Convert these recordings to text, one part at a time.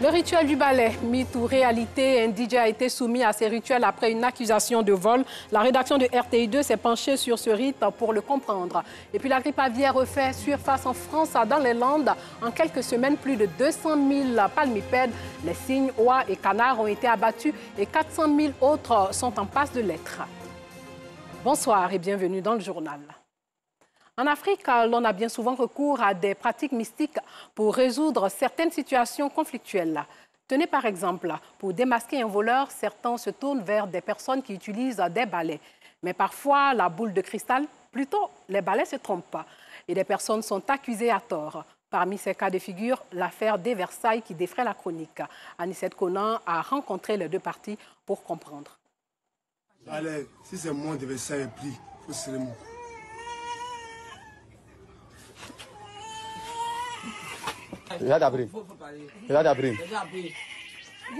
Le rituel du ballet, mythe ou réalité, un DJ a été soumis à ces rituels après une accusation de vol. La rédaction de RTI2 s'est penchée sur ce rite pour le comprendre. Et puis la grippe aviaire refait surface en France, dans les Landes. En quelques semaines, plus de 200 000 palmipèdes, les cygnes, oies et canards ont été abattus et 400 000 autres sont en passe de l'être. Bonsoir et bienvenue dans le journal. En Afrique, l'on a bien souvent recours à des pratiques mystiques pour résoudre certaines situations conflictuelles. Tenez par exemple, pour démasquer un voleur, certains se tournent vers des personnes qui utilisent des balais. Mais parfois, la boule de cristal, plutôt, les balais se trompent. Et des personnes sont accusées à tort. Parmi ces cas de figure, l'affaire des Versailles qui défraie la chronique. Anicette Conan a rencontré les deux parties pour comprendre. Allez, si c'est moi de Versailles pris, il faut serrer moi.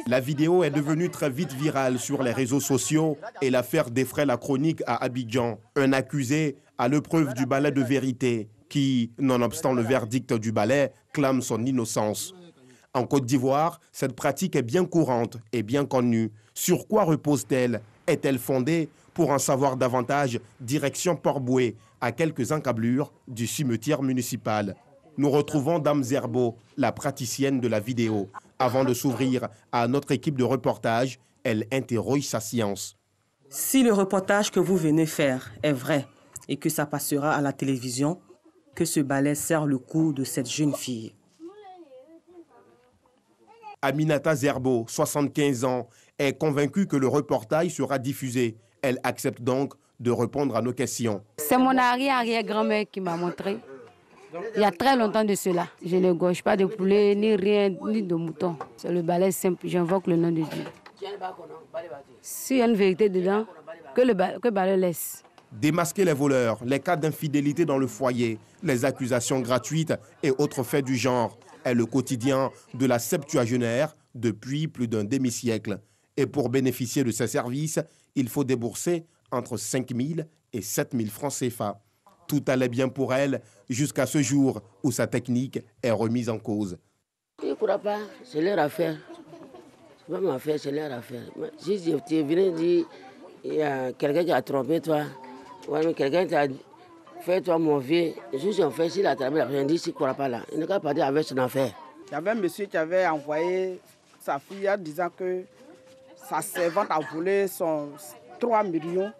La vidéo est devenue très vite virale sur les réseaux sociaux et l'affaire défraie la chronique à Abidjan. Un accusé à l'épreuve du balai de vérité qui, nonobstant le verdict du balai, clame son innocence. En Côte d'Ivoire, cette pratique est bien courante et bien connue. Sur quoi repose-t-elle? Est-elle fondée? Pour en savoir davantage, direction Port-Boué, à quelques encablures du cimetière municipal. Nous retrouvons Dame Zerbo, la praticienne de la vidéo. Avant de s'ouvrir à notre équipe de reportage, elle interroge sa science. Si le reportage que vous venez faire est vrai et que ça passera à la télévision, que ce balai serre le cou de cette jeune fille. Aminata Zerbo, 75 ans, est convaincue que le reportage sera diffusé. Elle accepte donc de répondre à nos questions. C'est mon arrière-grand-mère qui m'a montré. Il y a très longtemps de cela. Je ne gauche pas de poulet, ni rien, ni de mouton. C'est le balai simple. J'invoque le nom de Dieu. S'il y a une vérité dedans, que le balai laisse. Démasquer les voleurs, les cas d'infidélité dans le foyer, les accusations gratuites et autres faits du genre est le quotidien de la septuagénaire depuis plus d'un demi-siècle. Et pour bénéficier de ces services, il faut débourser entre 5 000 et 7 000 francs CFA. Tout allait bien pour elle jusqu'à ce jour où sa technique est remise en cause. Je ne crois pas, c'est leur affaire. Ce n'est pas ma affaire, c'est leur affaire. Si tu viens dire il y a quelqu'un qui a trompé toi, ouais, quelqu'un t'a fait toi mon vieux, juste en fait, s'il a trompé la personne, dit s'il ne croit pas là, il ne peut pas dire avec son affaire. Il y avait un monsieur qui avait envoyé sa fille en disant que sa servante a volé son 3 millions.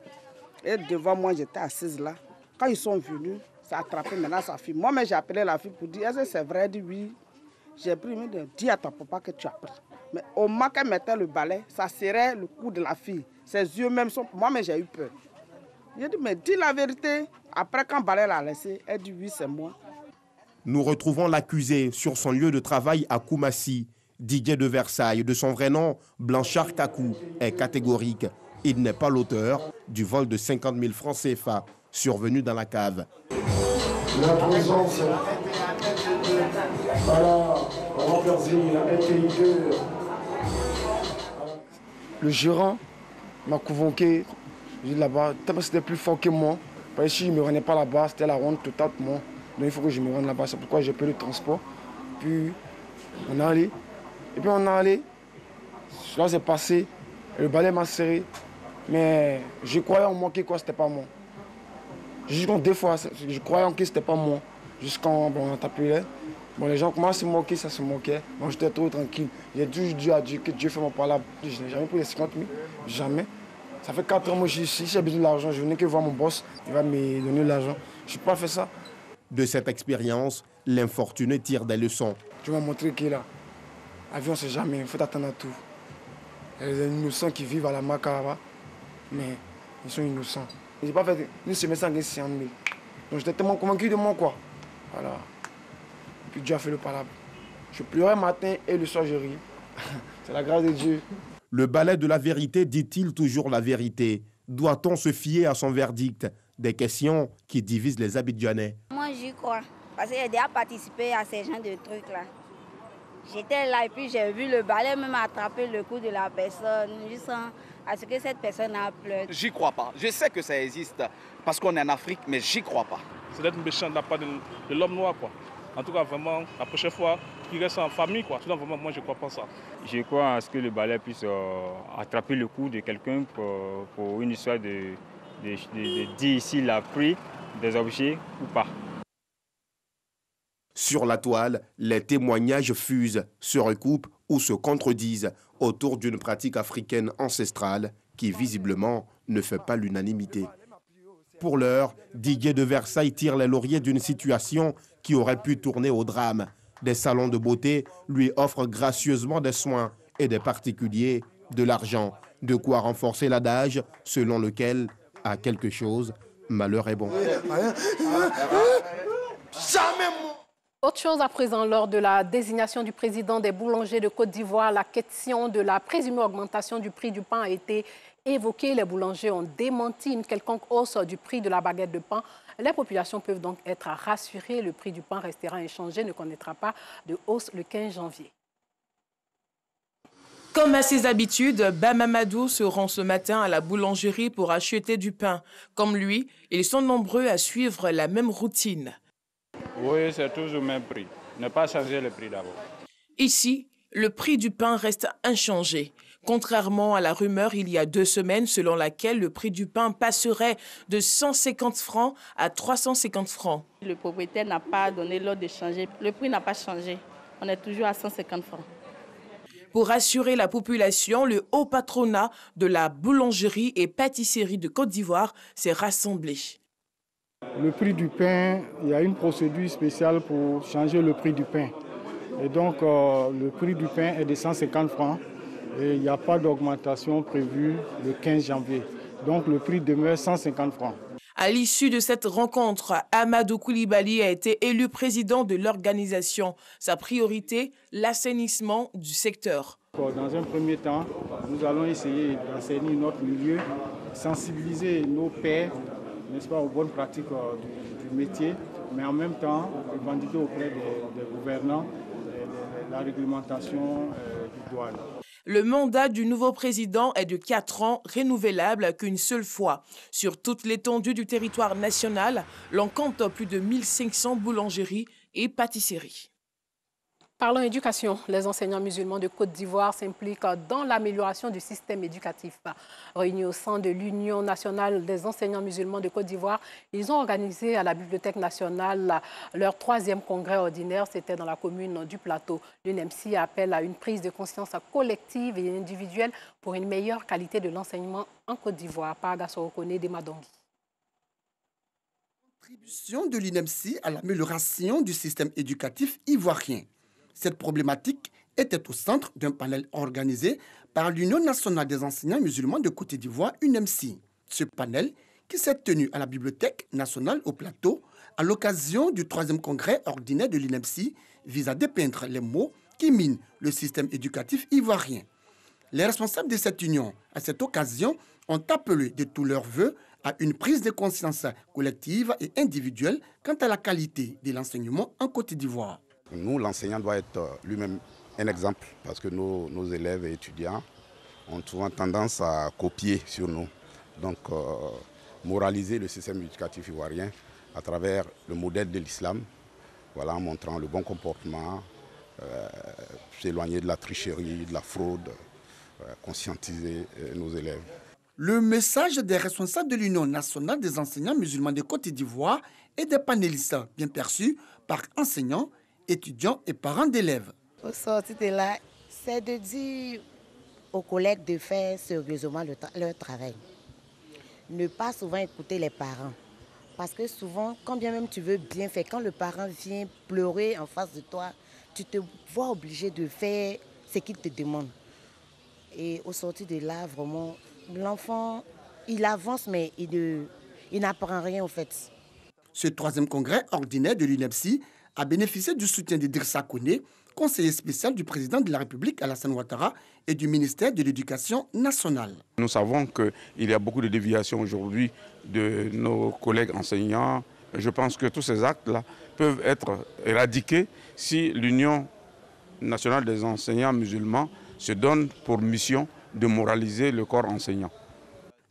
Et devant moi, j'étais assise là. Quand ils sont venus, ça a attrapé maintenant sa fille. Moi-même, j'ai appelé la fille pour dire, est-ce que c'est vrai? Elle dit oui. J'ai pris, dis à ton papa que tu as pris. Mais au moment qu'elle mettait le balai, ça serrait le cou de la fille. Ses yeux même sont... Moi-même, j'ai eu peur. J'ai dit, mais dis la vérité. Après, quand le balai l'a laissé, elle dit oui, c'est moi. Nous retrouvons l'accusé sur son lieu de travail à Koumassi. Didier de Versailles, de son vrai nom, Blanchard Kakou, est catégorique. Il n'est pas l'auteur du vol de 50 000 francs CFA survenu dans la cave. La présence, voilà, le gérant m'a convoqué, là-bas, c'était plus fort que moi. Parce que si je ne me rendais pas là-bas, c'était la honte totale pour moi. Donc il faut que je me rende là-bas, c'est pourquoi j'ai pris le transport. Puis on est allé, et puis on est allé, cela s'est passé, le balai m'a serré, mais je croyais en moi que quoi, c'était pas moi. Jusqu'en 2 fois, je croyais que c'était pas moi. Jusqu'en on t'appelait. Bon, les gens commencent à se moquer, ça se moquait. Moi, j'étais trop tranquille. J'ai toujours dit à Dieu que Dieu fait mon part là. Je n'ai jamais pris les 50 000, jamais. Ça fait 4 ans que je suis ici. Si j'ai besoin de l'argent, je venais que voir mon boss. Il va me donner l'argent. Je n'ai pas fait ça. De cette expérience, l'infortuné tire des leçons. Tu m'as montré que là, l'avion, c'est jamais. Il faut attendre à tout. Il y a des innocents qui vivent à la Maca là-bas, mais ils sont innocents. Je n'ai pas fait une semaine sans gagner 100 000. Donc j'étais tellement convaincu de moi, quoi. Voilà. Puis Dieu a fait le palabre. Je pleurais le matin et le soir, je riais. C'est la grâce de Dieu. Le balai de la vérité dit-il toujours la vérité? Doit-on se fier à son verdict? Des questions qui divisent les Abidjanais. Moi, j'y crois. Parce que j'ai déjà participé à ces genres de trucs-là. J'étais là et puis j'ai vu le balai même attraper le cou de la personne, juste à ce que cette personne a pleuré. J'y crois pas. Je sais que ça existe parce qu'on est en Afrique, mais j'y crois pas. C'est d'être méchant de la part de l'homme noir, quoi. En tout cas, vraiment, la prochaine fois, qu'ils restent en famille, quoi. Sinon, vraiment, moi, je ne crois pas ça. Je crois à ce que le balai puisse attraper le coup de quelqu'un pour une histoire de dire s'il a pris des objets ou pas. Sur la toile, les témoignages fusent, se recoupent ou se contredisent autour d'une pratique africaine ancestrale qui, visiblement, ne fait pas l'unanimité. Pour l'heure, Didier de Versailles tire les lauriers d'une situation qui aurait pu tourner au drame. Des salons de beauté lui offrent gracieusement des soins et des particuliers de l'argent. De quoi renforcer l'adage selon lequel, à quelque chose, malheur est bon. Autre chose à présent, lors de la désignation du président des boulangers de Côte d'Ivoire, la question de la présumée augmentation du prix du pain a été évoquée. Les boulangers ont démenti une quelconque hausse du prix de la baguette de pain. Les populations peuvent donc être rassurées. Le prix du pain restera inchangé, ne connaîtra pas de hausse le 15 janvier. Comme à ses habitudes, Bamamadou se rend ce matin à la boulangerie pour acheter du pain. Comme lui, ils sont nombreux à suivre la même routine. Oui, c'est toujours le même prix. Ne pas changer le prix d'abord. Ici, le prix du pain reste inchangé. Contrairement à la rumeur il y a 2 semaines selon laquelle le prix du pain passerait de 150 francs à 350 francs. Le propriétaire n'a pas donné l'ordre de changer. Le prix n'a pas changé. On est toujours à 150 francs. Pour rassurer la population, le haut patronat de la boulangerie et pâtisserie de Côte d'Ivoire s'est rassemblé. Le prix du pain, il y a une procédure spéciale pour changer le prix du pain. Et donc, le prix du pain est de 150 francs et il n'y a pas d'augmentation prévue le 15 janvier. Donc, le prix demeure 150 francs. À l'issue de cette rencontre, Amadou Koulibaly a été élu président de l'organisation. Sa priorité, l'assainissement du secteur. Dans un premier temps, nous allons essayer d'assainir notre milieu, sensibiliser nos pairs, n'est-ce pas, aux bonnes pratiques du métier, mais en même temps, revendiquer auprès des gouvernants la réglementation du douane. Le mandat du nouveau président est de 4 ans, renouvelable qu'une seule fois. Sur toute l'étendue du territoire national, l'on compte plus de 1500 boulangeries et pâtisseries. Parlons éducation. Les enseignants musulmans de Côte d'Ivoire s'impliquent dans l'amélioration du système éducatif. Réunis au sein de l'Union nationale des enseignants musulmans de Côte d'Ivoire, ils ont organisé à la Bibliothèque nationale leur 3e congrès ordinaire. C'était dans la commune du Plateau. L'UNMC appelle à une prise de conscience collective et individuelle pour une meilleure qualité de l'enseignement en Côte d'Ivoire. Paga Sorokone de Madongi. Contribution de l'UNMC à l'amélioration du système éducatif ivoirien. Cette problématique était au centre d'un panel organisé par l'Union nationale des enseignants musulmans de Côte d'Ivoire, UNMC. Ce panel, qui s'est tenu à la Bibliothèque nationale au Plateau, à l'occasion du 3e congrès ordinaire de l'UNMC, vise à dépeindre les maux qui minent le système éducatif ivoirien. Les responsables de cette union, à cette occasion, ont appelé de tous leurs vœux à une prise de conscience collective et individuelle quant à la qualité de l'enseignement en Côte d'Ivoire. Nous, l'enseignant doit être lui-même un exemple parce que nos élèves et étudiants ont souvent tendance à copier sur nous. Donc, moraliser le système éducatif ivoirien à travers le modèle de l'islam, voilà, en montrant le bon comportement, s'éloigner de la tricherie, de la fraude, conscientiser nos élèves. Le message des responsables de l'Union nationale des enseignants musulmans de Côte d'Ivoire et des panélistes bien perçus par enseignants, étudiants et parents d'élèves. Au sortir de là, c'est de dire aux collègues de faire sérieusement leur travail. Ne pas souvent écouter les parents. Parce que souvent, quand bien même tu veux bien faire, quand le parent vient pleurer en face de toi, tu te vois obligé de faire ce qu'il te demande. Et au sortir de là, vraiment, l'enfant, il avance, mais il n'apprend rien en fait. Ce 3e congrès ordinaire de l'UNMC a bénéficié du soutien d'Idrissa Koné, conseiller spécial du président de la République Alassane Ouattara et du ministère de l'Éducation nationale. Nous savons qu'il y a beaucoup de déviations aujourd'hui de nos collègues enseignants. Je pense que tous ces actes-là peuvent être éradiqués si l'Union nationale des enseignants musulmans se donne pour mission de moraliser le corps enseignant.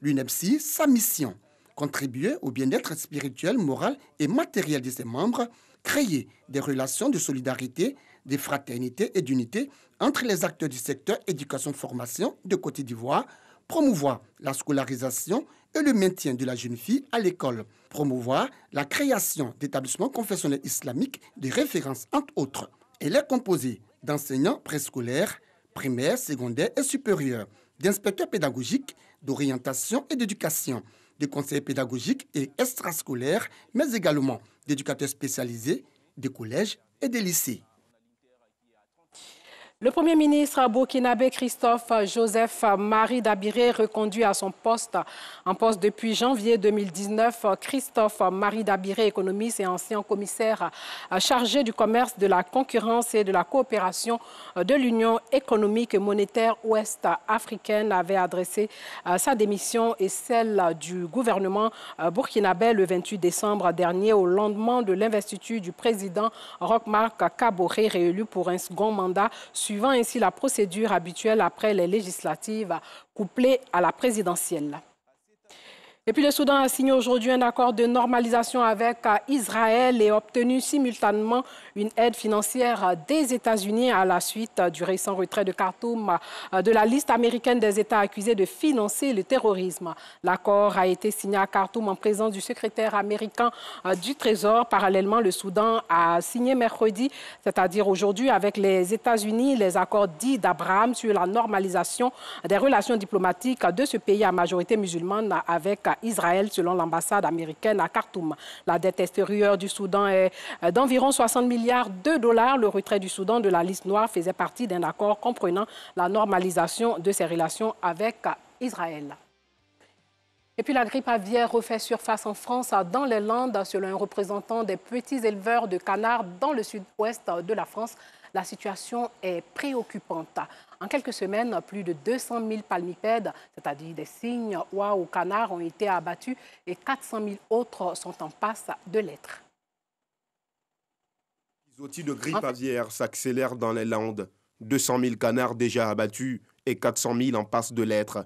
L'UNMC, sa mission, contribuer au bien-être spirituel, moral et matériel de ses membres, créer des relations de solidarité, de fraternité et d'unité entre les acteurs du secteur éducation-formation de Côte d'Ivoire, promouvoir la scolarisation et le maintien de la jeune fille à l'école, promouvoir la création d'établissements confessionnels islamiques de référence, entre autres. Elle est composée d'enseignants préscolaires, primaires, secondaires et supérieurs, d'inspecteurs pédagogiques, d'orientation et d'éducation, de conseillers pédagogiques et extrascolaires, mais également d'éducateurs spécialisés, des collèges et des lycées. Le Premier ministre burkinabé Christophe Joseph Marie Dabiré reconduit à son poste. En poste depuis janvier 2019, Christophe Marie Dabiré, économiste et ancien commissaire chargé du commerce, de la concurrence et de la coopération de l'Union économique et monétaire ouest-africaine, avait adressé sa démission et celle du gouvernement burkinabé le 28 décembre dernier au lendemain de l'investiture du président Roch-Marc Kaboré, réélu pour un second mandat, suivant ainsi la procédure habituelle après les législatives couplées à la présidentielle. Et puis le Soudan a signé aujourd'hui un accord de normalisation avec Israël et obtenu simultanément une aide financière des États-Unis à la suite du récent retrait de Khartoum de la liste américaine des États accusés de financer le terrorisme. L'accord a été signé à Khartoum en présence du secrétaire américain du Trésor. Parallèlement, le Soudan a signé mercredi, c'est-à-dire aujourd'hui, avec les États-Unis, les accords dits d'Abraham sur la normalisation des relations diplomatiques de ce pays à majorité musulmane avec Israël, selon l'ambassade américaine à Khartoum. La dette extérieure du Soudan est d'environ 60 milliards de dollars. Le retrait du Soudan de la liste noire faisait partie d'un accord comprenant la normalisation de ses relations avec Israël. Et puis la grippe aviaire refait surface en France, dans les Landes, selon un représentant des petits éleveurs de canards dans le sud-ouest de la France. La situation est préoccupante. En quelques semaines, plus de 200 000 palmipèdes, c'est-à-dire des cygnes, oies ou canards, ont été abattus et 400 000 autres sont en passe de l'être. L'épizootie de grippe aviaire s'accélère dans les Landes. 200 000 canards déjà abattus et 400 000 en passe de l'être.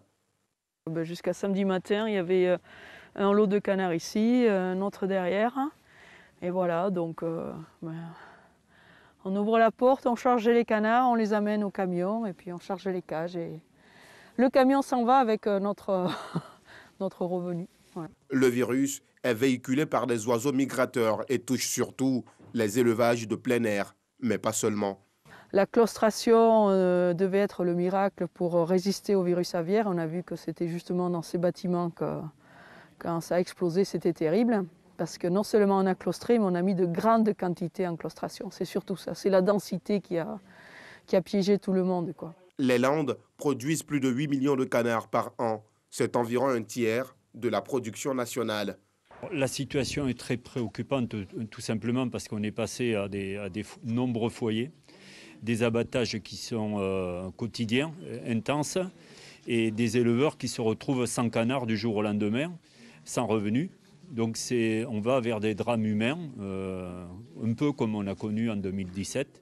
Jusqu'à samedi matin, il y avait un lot de canards ici, un autre derrière. Et voilà, donc on ouvre la porte, on charge les canards, on les amène au camion et puis on charge les cages. Et le camion s'en va avec notre revenu. Voilà. Le virus est véhiculé par des oiseaux migrateurs et touche surtout les élevages de plein air, mais pas seulement. La claustration devait être le miracle pour résister au virus aviaire. On a vu que c'était justement dans ces bâtiments que quand ça a explosé, c'était terrible. Parce que non seulement on a claustré, mais on a mis de grandes quantités en claustration. C'est surtout ça, c'est la densité qui a piégé tout le monde, quoi. Les Landes produisent plus de 8 millions de canards par an. C'est environ un tiers de la production nationale. La situation est très préoccupante, tout simplement parce qu'on est passé à des nombreux foyers, des abattages qui sont quotidiens, intenses, et des éleveurs qui se retrouvent sans canards du jour au lendemain, sans revenus. Donc on va vers des drames humains, un peu comme on a connu en 2017.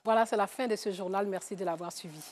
Voilà, c'est la fin de ce journal. Merci de l'avoir suivi.